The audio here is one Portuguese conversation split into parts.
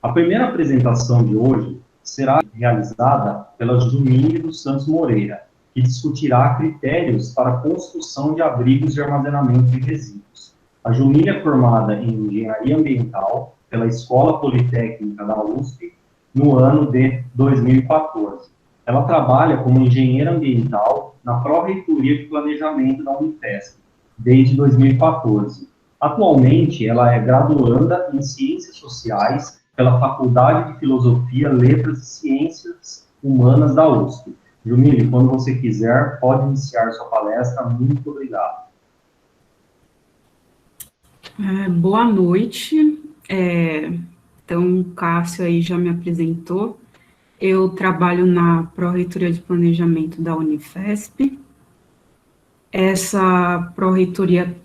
A primeira apresentação de hoje será realizada pela Jumile dos Santos Moreira, que discutirá critérios para a construção de abrigos de armazenamento de resíduos. A Jumile é formada em Engenharia Ambiental pela Escola Politécnica da USP no ano de 2014. Ela trabalha como engenheira ambiental na Pró-Reitoria de Planejamento da Unifesp desde 2014. Atualmente, ela é graduanda em Ciências Sociais pela Faculdade de Filosofia, Letras e Ciências Humanas da USP. Jumile, quando você quiser, pode iniciar sua palestra. Muito obrigado. Boa noite. Então, o Cássio aí já me apresentou. Eu trabalho na Pró-Reitoria de Planejamento da Unifesp. Essa Pró-Reitoria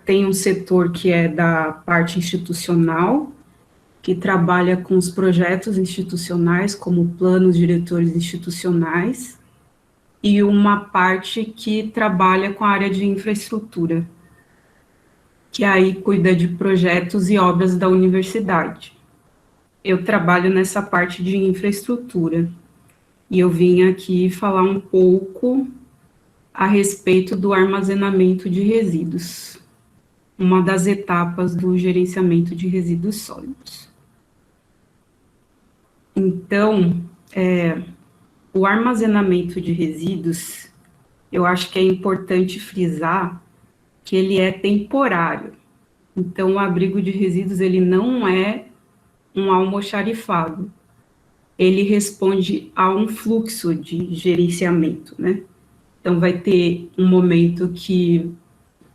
tem um setor que é da parte institucional, que trabalha com os projetos institucionais, como planos diretores institucionais, e uma parte que trabalha com a área de infraestrutura, que aí cuida de projetos e obras da universidade. Eu trabalho nessa parte de infraestrutura, e eu vim aqui falar um pouco a respeito do armazenamento de resíduos, uma das etapas do gerenciamento de resíduos sólidos. Então, o armazenamento de resíduos, eu acho que é importante frisar que ele é temporário. Então, o abrigo de resíduos, ele não é um almoxarifado. Ele responde a um fluxo de gerenciamento, né? Então, vai ter um momento que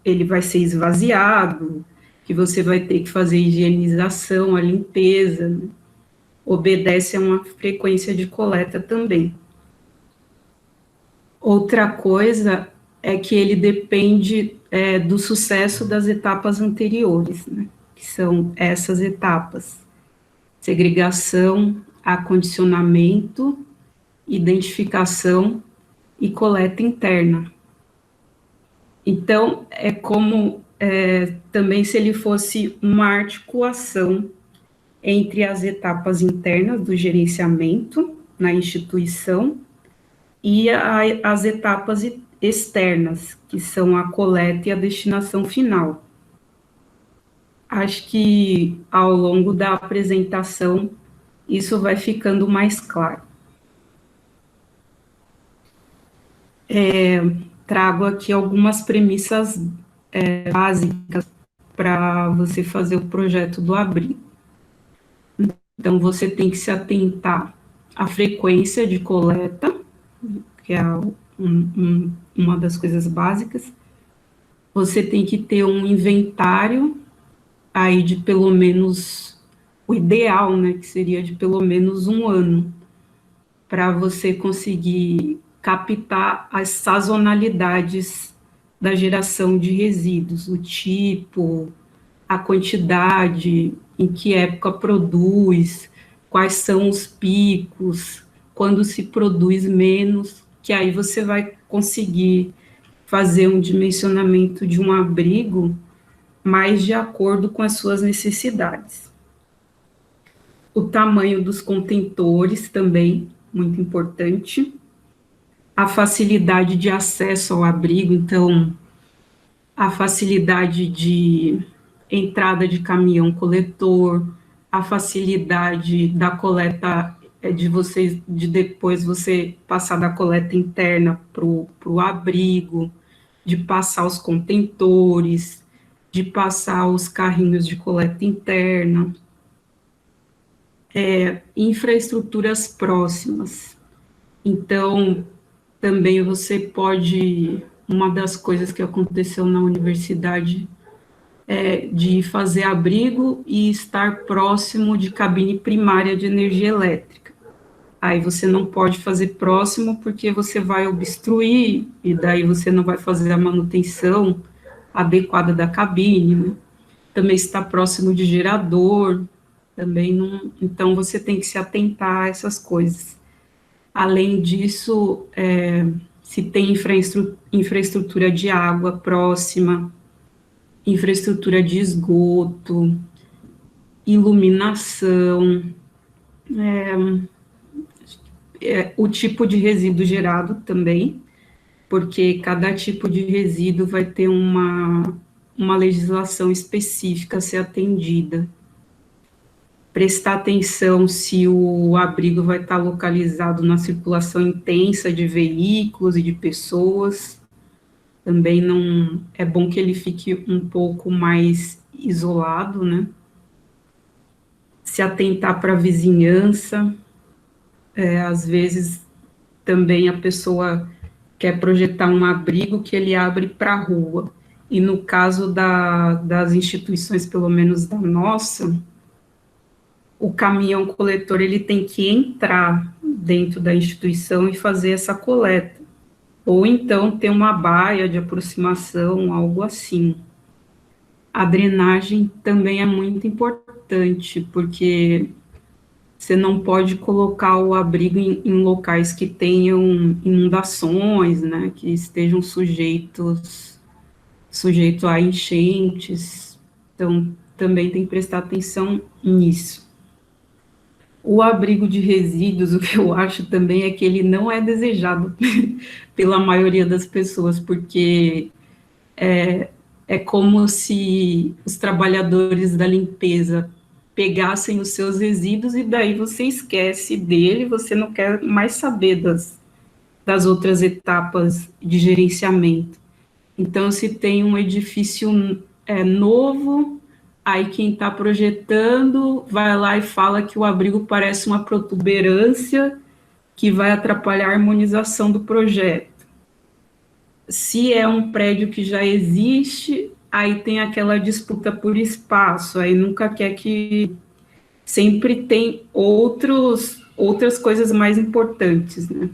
ele vai ser esvaziado, que você vai ter que fazer a higienização, a limpeza, né? Obedece a uma frequência de coleta também. Outra coisa é que ele depende do sucesso das etapas anteriores, né? Que são essas etapas: segregação, acondicionamento, identificação e coleta interna. Então, é como também se ele fosse uma articulação entre as etapas internas do gerenciamento na instituição e as etapas externas, que são a coleta e a destinação final. Acho que ao longo da apresentação isso vai ficando mais claro. Trago aqui algumas premissas básicas para você fazer o projeto do abrigo. Então, você tem que se atentar à frequência de coleta, que é uma das coisas básicas. Você tem que ter um inventário aí de pelo menos, o ideal, né, que seria de pelo menos 1 ano, para você conseguir captar as sazonalidades da geração de resíduos, o tipo, a quantidade, em que época produz, quais são os picos, quando se produz menos, que aí você vai conseguir fazer um dimensionamento de um abrigo mais de acordo com as suas necessidades. O tamanho dos contentores também, muito importante. A facilidade de acesso ao abrigo, então, a facilidade de entrada de caminhão coletor, a facilidade da coleta, de depois você passar da coleta interna para o abrigo, de passar os contentores, de passar os carrinhos de coleta interna. Infraestruturas próximas. Então, também você pode, uma das coisas que aconteceu na universidade de fazer abrigo e estar próximo de cabine primária de energia elétrica. Aí você não pode fazer próximo porque você vai obstruir e daí você não vai fazer a manutenção adequada da cabine, né? Também está próximo de gerador, também não, então você tem que se atentar a essas coisas. Além disso, se tem infraestrutura de água próxima, infraestrutura de esgoto, iluminação, O tipo de resíduo gerado também, porque cada tipo de resíduo vai ter uma legislação específica a ser atendida. Prestar atenção se o abrigo vai estar localizado na circulação intensa de veículos e de pessoas. Também não é bom que ele fique um pouco mais isolado, né? Se atentar para a vizinhança, às vezes também a pessoa quer projetar um abrigo que ele abre para a rua. E no caso das instituições, pelo menos da nossa, o caminhão coletor ele tem que entrar dentro da instituição e fazer essa coleta. Ou então ter uma baia de aproximação, algo assim. A drenagem também é muito importante, porque você não pode colocar o abrigo em locais que tenham inundações, né, que estejam sujeitos a enchentes. Então, também tem que prestar atenção nisso. O abrigo de resíduos, o que eu acho também é que ele não é desejado pela maioria das pessoas, porque é como se os trabalhadores da limpeza pegassem os seus resíduos e daí você esquece dele, você não quer mais saber das outras etapas de gerenciamento. Então, se tem um edifício novo, aí quem está projetando vai lá e fala que o abrigo parece uma protuberância que vai atrapalhar a harmonização do projeto. Se é um prédio que já existe, aí tem aquela disputa por espaço, aí nunca quer que... Sempre tem outras coisas mais importantes, né?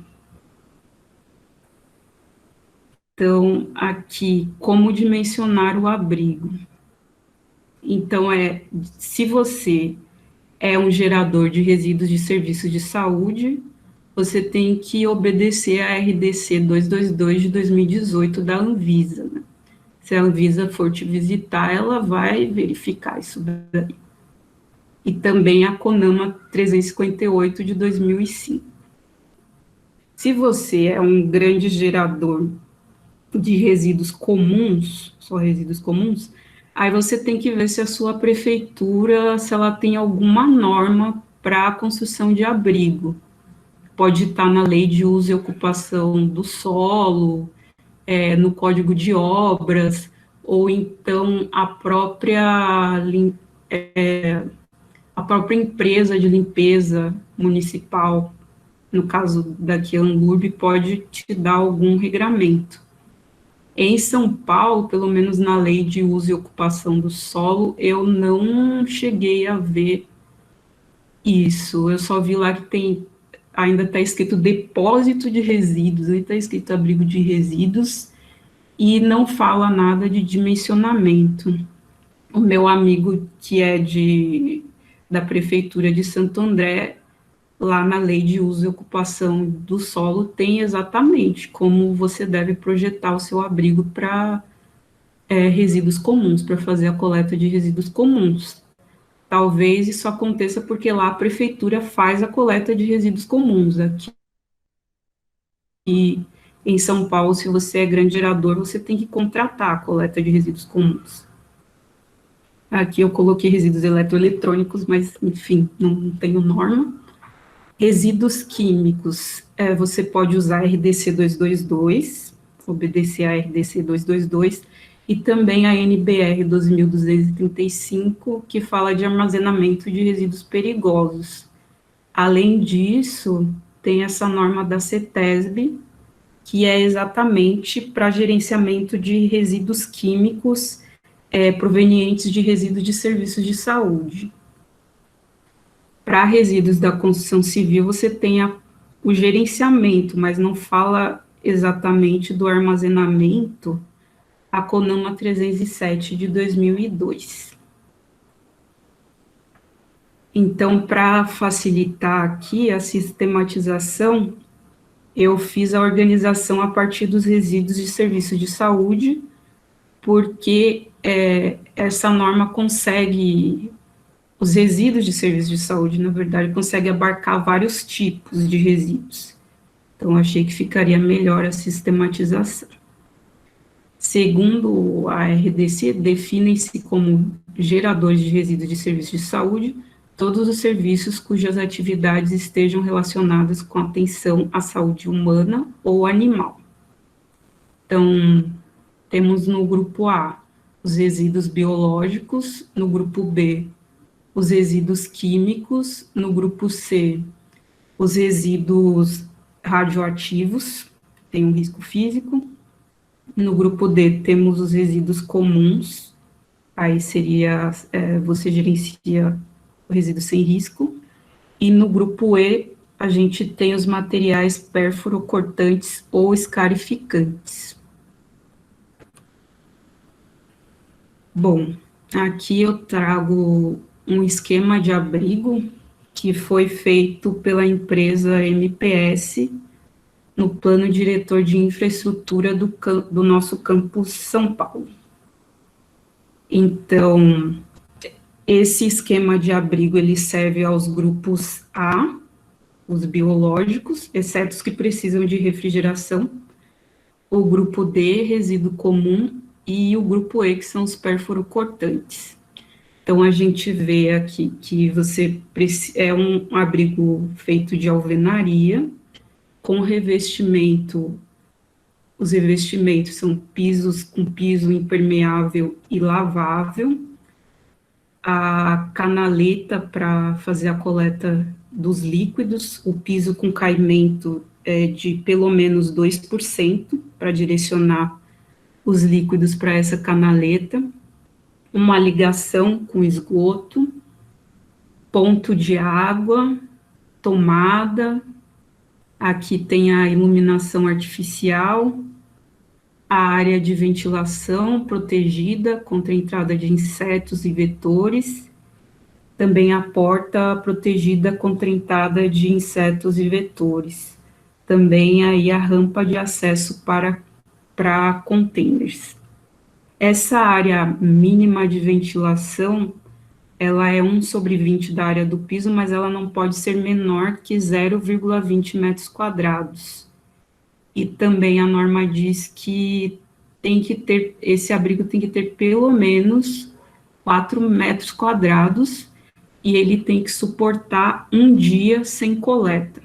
Então, aqui, como dimensionar o abrigo? Então, se você é um gerador de resíduos de serviços de saúde, você tem que obedecer a RDC 222 de 2018 da Anvisa, né? Se a Anvisa for te visitar, ela vai verificar isso daí. E também a CONAMA 358 de 2005. Se você é um grande gerador de resíduos comuns, só resíduos comuns, aí você tem que ver se a sua prefeitura, se ela tem alguma norma para a construção de abrigo. Pode estar na lei de uso e ocupação do solo, no Código de Obras, ou então a própria empresa de limpeza municipal, no caso daqui a Anlurb, pode te dar algum regramento. Em São Paulo, pelo menos na lei de uso e ocupação do solo, eu não cheguei a ver isso. Eu só vi lá que ainda está escrito depósito de resíduos, aí está escrito abrigo de resíduos, e não fala nada de dimensionamento. O meu amigo, que é da Prefeitura de Santo André, lá na lei de uso e ocupação do solo, tem exatamente como você deve projetar o seu abrigo para resíduos comuns, para fazer a coleta de resíduos comuns. Talvez isso aconteça porque lá a prefeitura faz a coleta de resíduos comuns. Aqui em São Paulo, se você é grande gerador, você tem que contratar a coleta de resíduos comuns. Aqui eu coloquei resíduos eletroeletrônicos, mas, enfim, não tenho norma. Resíduos químicos, você pode usar RDC 222, obedecer a RDC 222, e também a NBR 2235, que fala de armazenamento de resíduos perigosos. Além disso, tem essa norma da CETESB, que é exatamente para gerenciamento de resíduos químicos provenientes de resíduos de serviços de saúde. Para resíduos da construção civil, você tem o gerenciamento, mas não fala exatamente do armazenamento, a CONAMA 307 de 2002. Então, para facilitar aqui a sistematização, eu fiz a organização a partir dos resíduos de serviço de saúde, porque essa norma consegue Os resíduos de serviço de saúde, na verdade, conseguem abarcar vários tipos de resíduos. Então, achei que ficaria melhor a sistematização. Segundo a RDC, definem-se como geradores de resíduos de serviço de saúde todos os serviços cujas atividades estejam relacionadas com atenção à saúde humana ou animal. Então, temos no grupo A os resíduos biológicos, no grupo B os resíduos químicos, no grupo C os resíduos radioativos, tem um risco físico, no grupo D temos os resíduos comuns, aí seria, você gerencia o resíduo sem risco, e no grupo E a gente tem os materiais perfuro-cortantes ou escarificantes. Bom, aqui eu trago um esquema de abrigo que foi feito pela empresa MPS no plano diretor de infraestrutura do nosso campus São Paulo. Então, esse esquema de abrigo, ele serve aos grupos A, os biológicos, exceto os que precisam de refrigeração, o grupo D, resíduo comum, e o grupo E, que são os perfuro-cortantes. Então, a gente vê aqui que é um abrigo feito de alvenaria, com revestimento. Os revestimentos são pisos com piso impermeável e lavável, a canaleta para fazer a coleta dos líquidos, o piso com caimento de pelo menos 2% para direcionar os líquidos para essa canaleta, uma ligação com esgoto, ponto de água, tomada, aqui tem a iluminação artificial, a área de ventilação protegida contra a entrada de insetos e vetores, também a porta protegida contra a entrada de insetos e vetores, também aí a rampa de acesso para containers. Essa área mínima de ventilação, ela é 1/20 da área do piso, mas ela não pode ser menor que 0,20 metros quadrados. E também a norma diz que esse abrigo tem que ter pelo menos 4 metros quadrados e ele tem que suportar um dia sem coleta,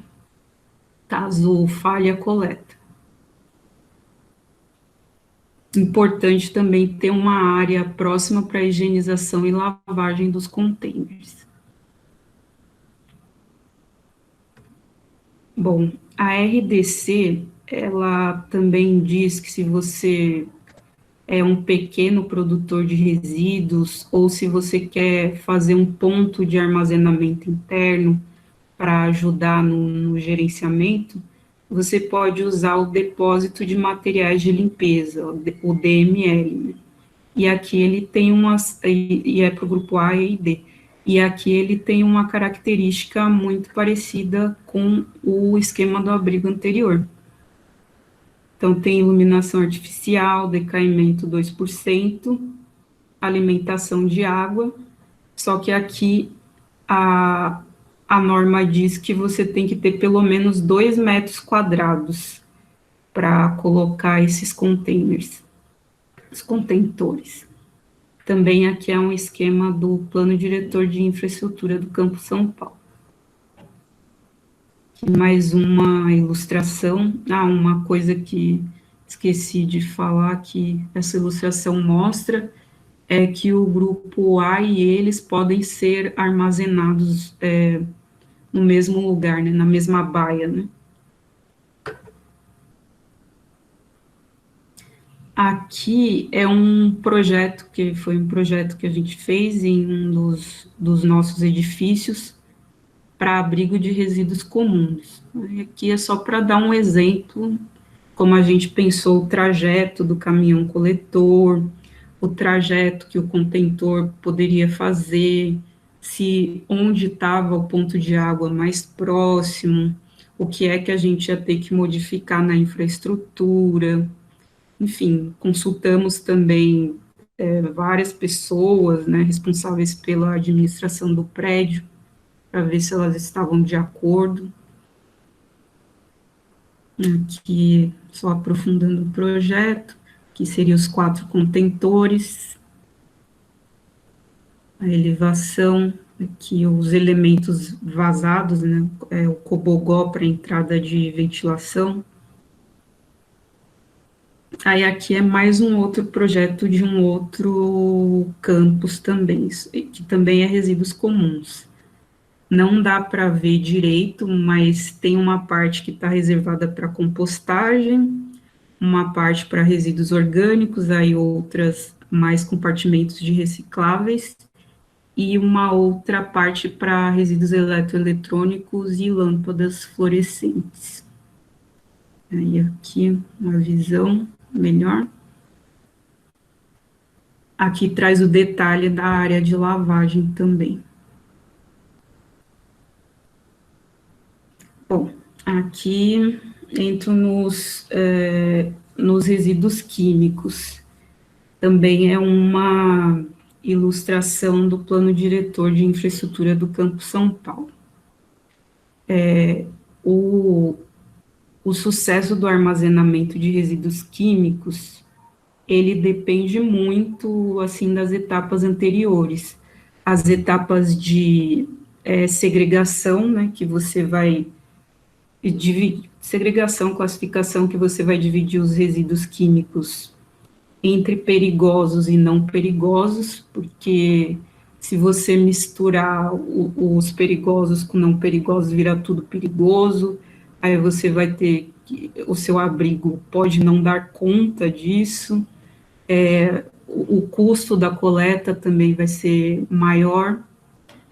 caso falhe a coleta. Importante também ter uma área próxima para higienização e lavagem dos containers. Bom, a RDC, ela também diz que se você é um pequeno produtor de resíduos ou se você quer fazer um ponto de armazenamento interno para ajudar no gerenciamento, você pode usar o depósito de materiais de limpeza, o DML, né? E aqui ele tem e é para o grupo A e D, e aqui ele tem uma característica muito parecida com o esquema do abrigo anterior. Então, tem iluminação artificial, decaimento 2%, alimentação de água, só que aqui a norma diz que você tem que ter pelo menos 2 metros quadrados para colocar esses containers, os contentores. Também aqui é um esquema do Plano Diretor de Infraestrutura do Campus São Paulo. Aqui mais uma ilustração. Uma coisa que esqueci de falar que essa ilustração mostra é que o grupo A e eles podem ser armazenados no mesmo lugar, né, na mesma baia, né? Aqui é um projeto que foi um projeto que a gente fez em um dos nossos edifícios para abrigo de resíduos comuns. E aqui é só para dar um exemplo, como a gente pensou o trajeto do caminhão coletor, o trajeto que o contentor poderia fazer, se onde estava o ponto de água mais próximo, o que é que a gente ia ter que modificar na infraestrutura. Enfim, consultamos também várias pessoas, né, responsáveis pela administração do prédio, para ver se elas estavam de acordo. Aqui, só aprofundando o projeto, que seriam os 4 contentores, a elevação, aqui os elementos vazados, né, o cobogó para entrada de ventilação. Aí aqui é mais um outro projeto de um outro campus também, que também é resíduos comuns. Não dá para ver direito, mas tem uma parte que está reservada para compostagem, uma parte para resíduos orgânicos, aí outras mais compartimentos de recicláveis, e uma outra parte para resíduos eletroeletrônicos e lâmpadas fluorescentes. Aí aqui uma visão melhor. Aqui traz o detalhe da área de lavagem também. Bom, aqui entro nos resíduos químicos. Também é uma ilustração do plano diretor de infraestrutura do Campo São Paulo. O sucesso do armazenamento de resíduos químicos, ele depende muito, assim, das etapas anteriores. As etapas de segregação, né, que você vai dividir, segregação, classificação, que você vai dividir os resíduos químicos entre perigosos e não perigosos, porque se você misturar os perigosos com não perigosos, vira tudo perigoso, aí você vai ter, o seu abrigo pode não dar conta disso, o custo da coleta também vai ser maior,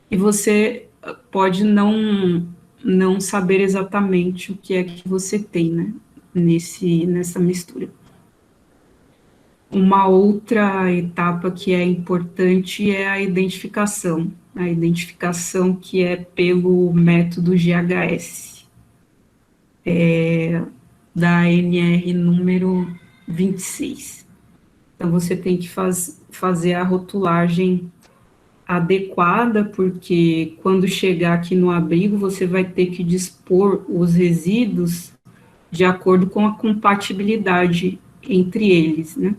e você pode não saber exatamente o que é que você tem, né, nessa mistura. Uma outra etapa que é importante é a identificação que é pelo método GHS, da ANR número 26. Então, você tem que fazer a rotulagem adequada, porque quando chegar aqui no abrigo, você vai ter que dispor os resíduos de acordo com a compatibilidade entre eles, né?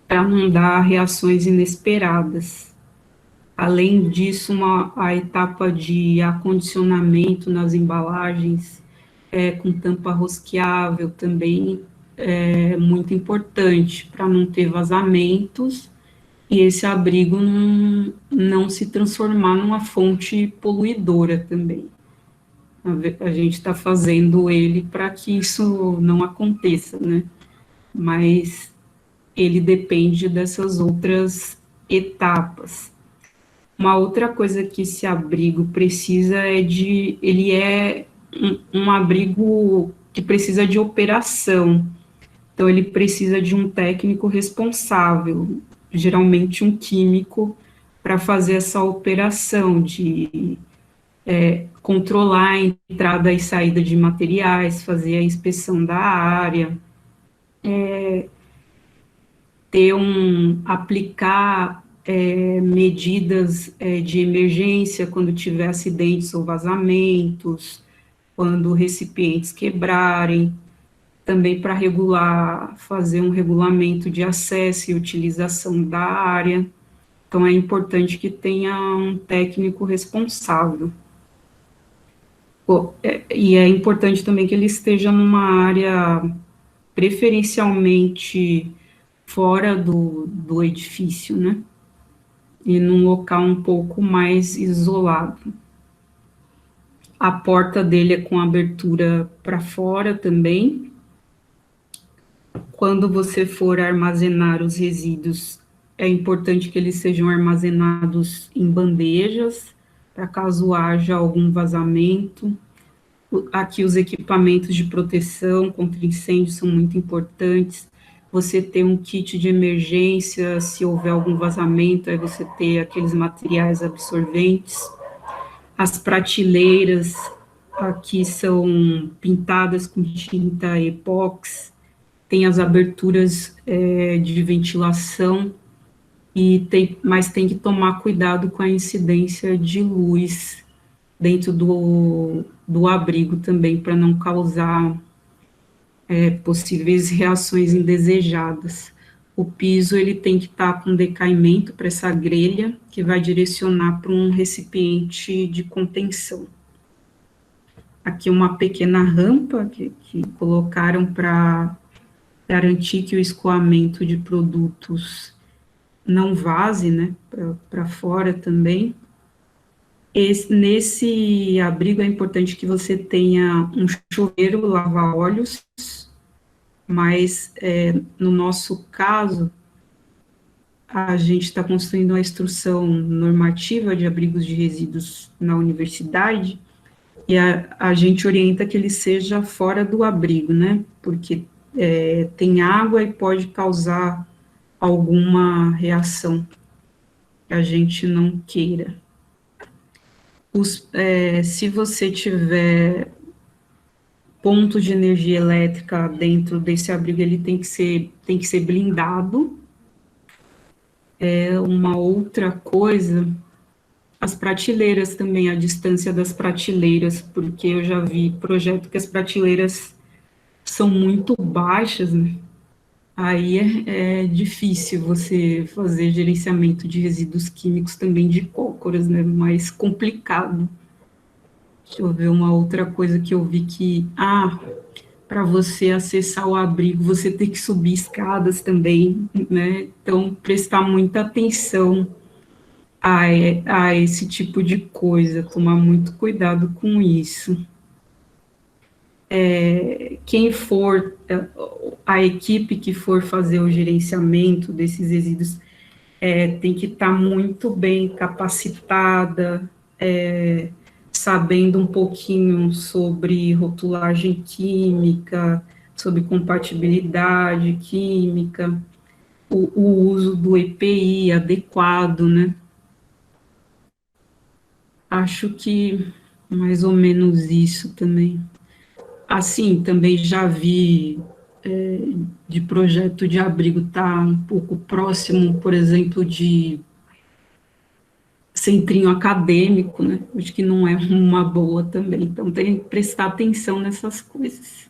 Para não dar reações inesperadas. Além disso, a etapa de acondicionamento nas embalagens, com tampa rosqueável, também é muito importante, para não ter vazamentos e esse abrigo não se transformar numa fonte poluidora também. A gente está fazendo ele para que isso não aconteça, né? Mas ele depende dessas outras etapas. Uma outra coisa que esse abrigo precisa ele é um abrigo que precisa de operação, então ele precisa de um técnico responsável, geralmente um químico, para fazer essa operação de controlar a entrada e saída de materiais, fazer a inspeção da área, aplicar medidas de emergência quando tiver acidentes ou vazamentos, quando recipientes quebrarem, também para fazer um regulamento de acesso e utilização da área. Então, é importante que tenha um técnico responsável. E é importante também que ele esteja numa área preferencialmente fora do edifício, né? E num local um pouco mais isolado. A porta dele é com abertura para fora também. Quando você for armazenar os resíduos, é importante que eles sejam armazenados em bandejas, para caso haja algum vazamento. Aqui os equipamentos de proteção contra incêndio são muito importantes. Você ter um kit de emergência, se houver algum vazamento, aí você ter aqueles materiais absorventes. As prateleiras aqui são pintadas com tinta epóxi, tem as aberturas de ventilação, Mas tem que tomar cuidado com a incidência de luz dentro do abrigo também, para não causar possíveis reações indesejadas. O piso ele tem que estar com decaimento para essa grelha, que vai direcionar para um recipiente de contenção. Aqui uma pequena rampa que colocaram para garantir que o escoamento de produtos não vaze, né, para fora também. Nesse abrigo é importante que você tenha um chuveiro lava-óleos, mas no nosso caso, a gente está construindo uma instrução normativa de abrigos de resíduos na universidade, e a gente orienta que ele seja fora do abrigo, né, porque tem água e pode causar alguma reação que a gente não queira. Se você tiver ponto de energia elétrica dentro desse abrigo, ele tem que ser blindado. Uma outra coisa, as prateleiras também, a distância das prateleiras, porque eu já vi projeto que as prateleiras são muito baixas, né? Aí é difícil você fazer gerenciamento de resíduos químicos também de cócoras, né? Mais complicado. Deixa eu ver uma outra coisa que eu vi que, para você acessar o abrigo, você tem que subir escadas também, né? Então, prestar muita atenção a esse tipo de coisa, tomar muito cuidado com isso. Quem for, a equipe que for fazer o gerenciamento desses resíduos tem que estar muito bem capacitada, sabendo um pouquinho sobre rotulagem química, sobre compatibilidade química, o uso do EPI adequado, né? Acho que mais ou menos isso também. Assim, também já vi de projeto de abrigo estar um pouco próximo, por exemplo, de centrinho acadêmico, né? Acho que não é uma boa também. Então, tem que prestar atenção nessas coisas.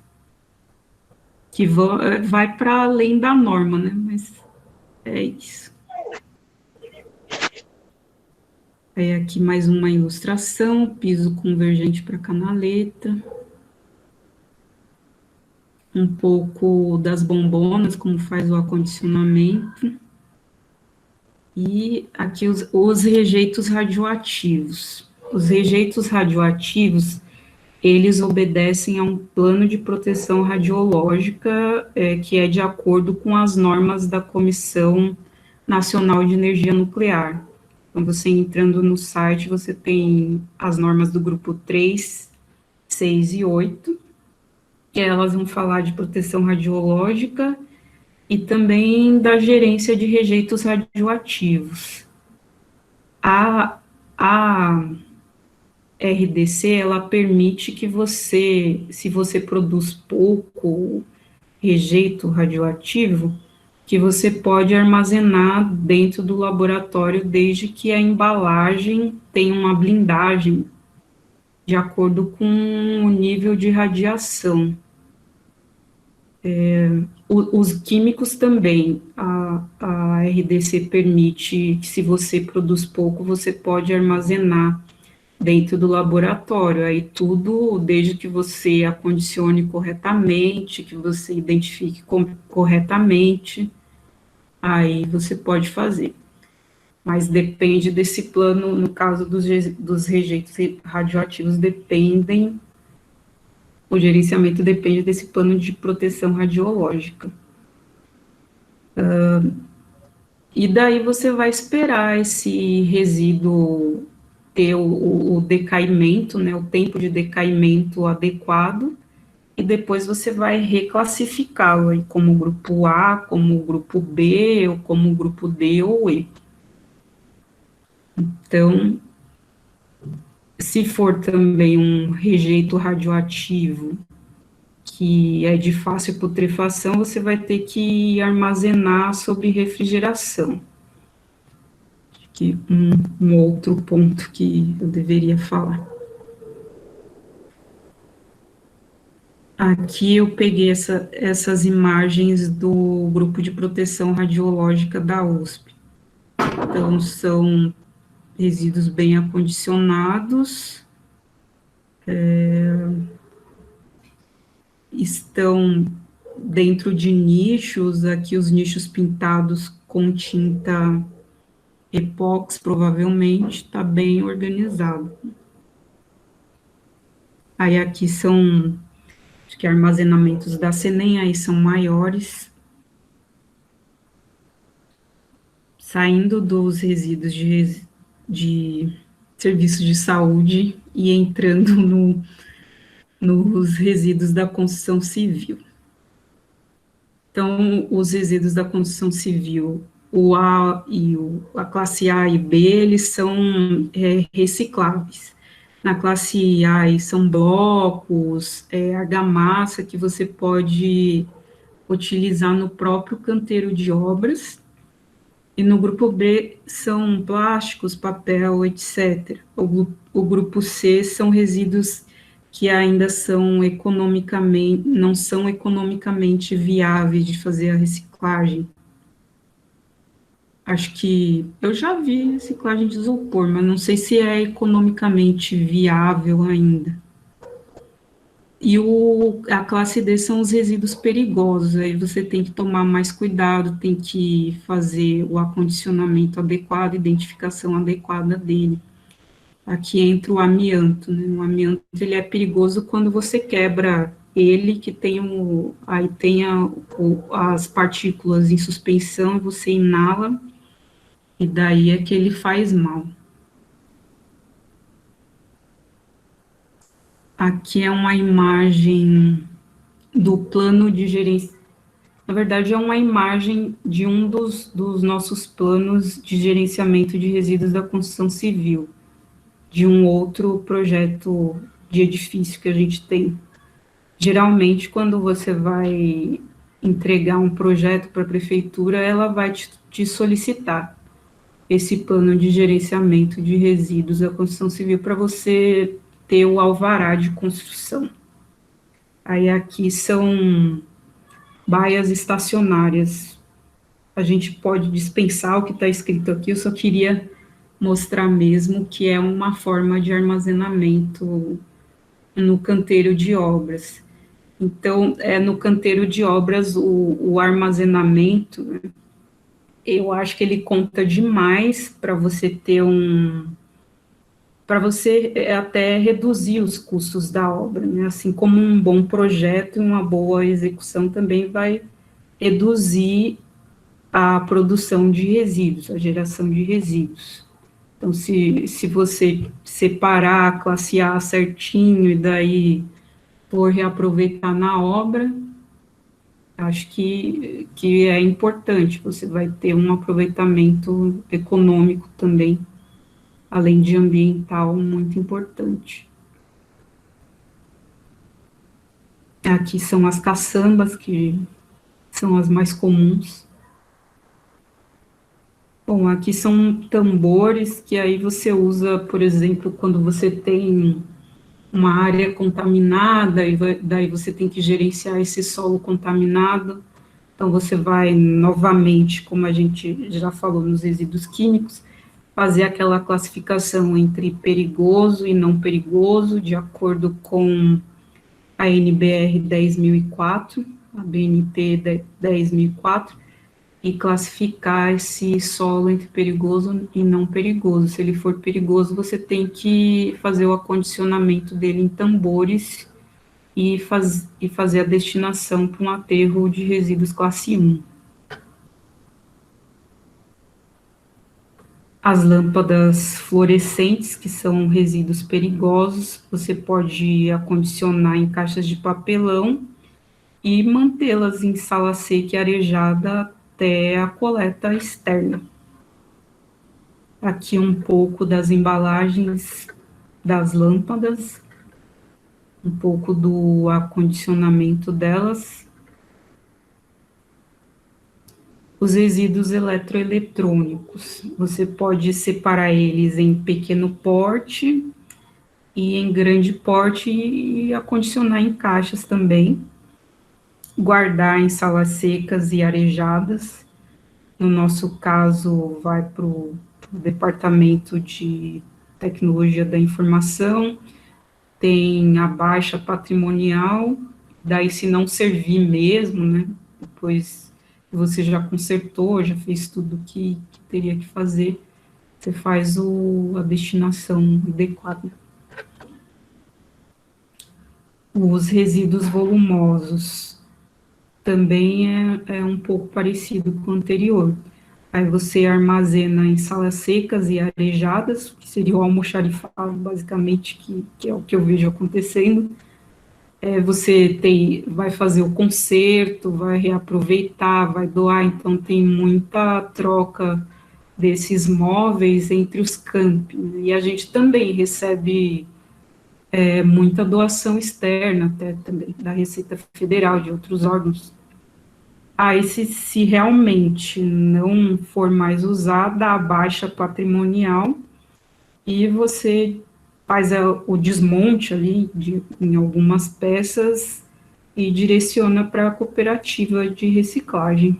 Que vai para além da norma, né? Mas é isso. Aqui mais uma ilustração, piso convergente para canaleta. Um pouco das bombonas, como faz o acondicionamento. E aqui os rejeitos radioativos. Os rejeitos radioativos, eles obedecem a um plano de proteção radiológica que é de acordo com as normas da Comissão Nacional de Energia Nuclear. Então, você entrando no site, você tem as normas do grupo 3, 6 e 8, que elas vão falar de proteção radiológica e também da gerência de rejeitos radioativos. A RDC, ela permite que você, se você produz pouco rejeito radioativo, que você pode armazenar dentro do laboratório desde que a embalagem tenha uma blindagem de acordo com o nível de radiação. Os químicos também, a RDC permite que, se você produz pouco, você pode armazenar dentro do laboratório, aí tudo desde que você acondicione corretamente, que você identifique corretamente, aí você pode fazer. Mas depende desse plano, no caso dos rejeitos radioativos, o gerenciamento depende desse plano de proteção radiológica. E daí você vai esperar esse resíduo ter o decaimento, né, o tempo de decaimento adequado, e depois você vai reclassificá-lo aí como grupo A, como grupo B, ou como grupo D ou E. Então, se for também um rejeito radioativo que é de fácil putrefação, você vai ter que armazenar sob refrigeração. que um outro ponto que eu deveria falar. Aqui eu peguei essas imagens do grupo de proteção radiológica da USP. Então, são resíduos bem acondicionados, estão dentro de nichos, aqui os nichos pintados com tinta epóxi, provavelmente, está bem organizado. Aí aqui são, acho que armazenamentos da Senem, aí são maiores, saindo dos resíduos de serviços de saúde e entrando nos resíduos da construção civil. Então, os resíduos da construção civil, o A e a classe A e B, eles são recicláveis. Na classe A são blocos, argamassa que você pode utilizar no próprio canteiro de obras, e no grupo B são plásticos, papel, etc. O grupo C são resíduos que ainda não são economicamente viáveis de fazer a reciclagem. Acho que eu já vi reciclagem de isopor, mas não sei se é economicamente viável ainda. E a classe D são os resíduos perigosos, aí você tem que tomar mais cuidado, tem que fazer o acondicionamento adequado, identificação adequada dele. Aqui entra o amianto, né? O amianto, ele é perigoso quando você quebra ele, que tem as partículas em suspensão, você inala, e daí é que ele faz mal. Aqui é uma imagem do plano de gerência. Na verdade, é uma imagem de um dos nossos planos de gerenciamento de resíduos da construção civil, de um outro projeto de edifício que a gente tem. Geralmente, quando você vai entregar um projeto para a prefeitura, ela vai te solicitar esse plano de gerenciamento de resíduos da construção civil para você ter o alvará de construção. Aí aqui são baias estacionárias. A gente pode dispensar o que está escrito aqui, eu só queria mostrar mesmo que é uma forma de armazenamento no canteiro de obras. Então, no canteiro de obras, o armazenamento, né, eu acho que ele conta demais para você ter para você até reduzir os custos da obra, né? Assim como um bom projeto e uma boa execução também vai reduzir a produção de resíduos, a geração de resíduos. Então, se você separar a classe A certinho e daí for reaproveitar na obra, acho que é importante, você vai ter um aproveitamento econômico também, além de ambiental, muito importante. Aqui são as caçambas, que são as mais comuns. Bom, aqui são tambores que aí você usa, por exemplo, quando você tem uma área contaminada, e daí você tem que gerenciar esse solo contaminado. Então, você vai novamente, como a gente já falou nos resíduos químicos, fazer aquela classificação entre perigoso e não perigoso, de acordo com a NBR 10.004, a BNT 10.004, e classificar esse solo entre perigoso e não perigoso. Se ele for perigoso, você tem que fazer o acondicionamento dele em tambores e fazer a destinação para um aterro de resíduos classe 1. As lâmpadas fluorescentes, que são resíduos perigosos, você pode acondicionar em caixas de papelão e mantê-las em sala seca e arejada até a coleta externa. Aqui um pouco das embalagens das lâmpadas, um pouco do acondicionamento delas. os resíduos eletroeletrônicos. Você pode separar eles em pequeno porte e em grande porte e acondicionar em caixas também, guardar em salas secas e arejadas. No nosso caso, vai para o Departamento de Tecnologia da Informação, tem a baixa patrimonial, daí se não servir mesmo, né, depois que você já consertou, já fez tudo que teria que fazer, você faz a destinação adequada. Os resíduos volumosos também é um pouco parecido com o anterior. Aí você armazena em salas secas e arejadas, que seria o almoxarifado, basicamente, que é o que eu vejo acontecendo. Você vai fazer o conserto, vai reaproveitar, vai doar, então tem muita troca desses móveis entre os campi, né? E a gente também recebe muita doação externa, até também da Receita Federal, de outros órgãos. Aí, se realmente não for mais usada, a baixa patrimonial e você faz o desmonte ali em algumas peças e direciona para a cooperativa de reciclagem.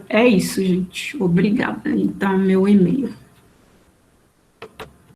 É isso, gente. Obrigada. Aí tá meu e-mail.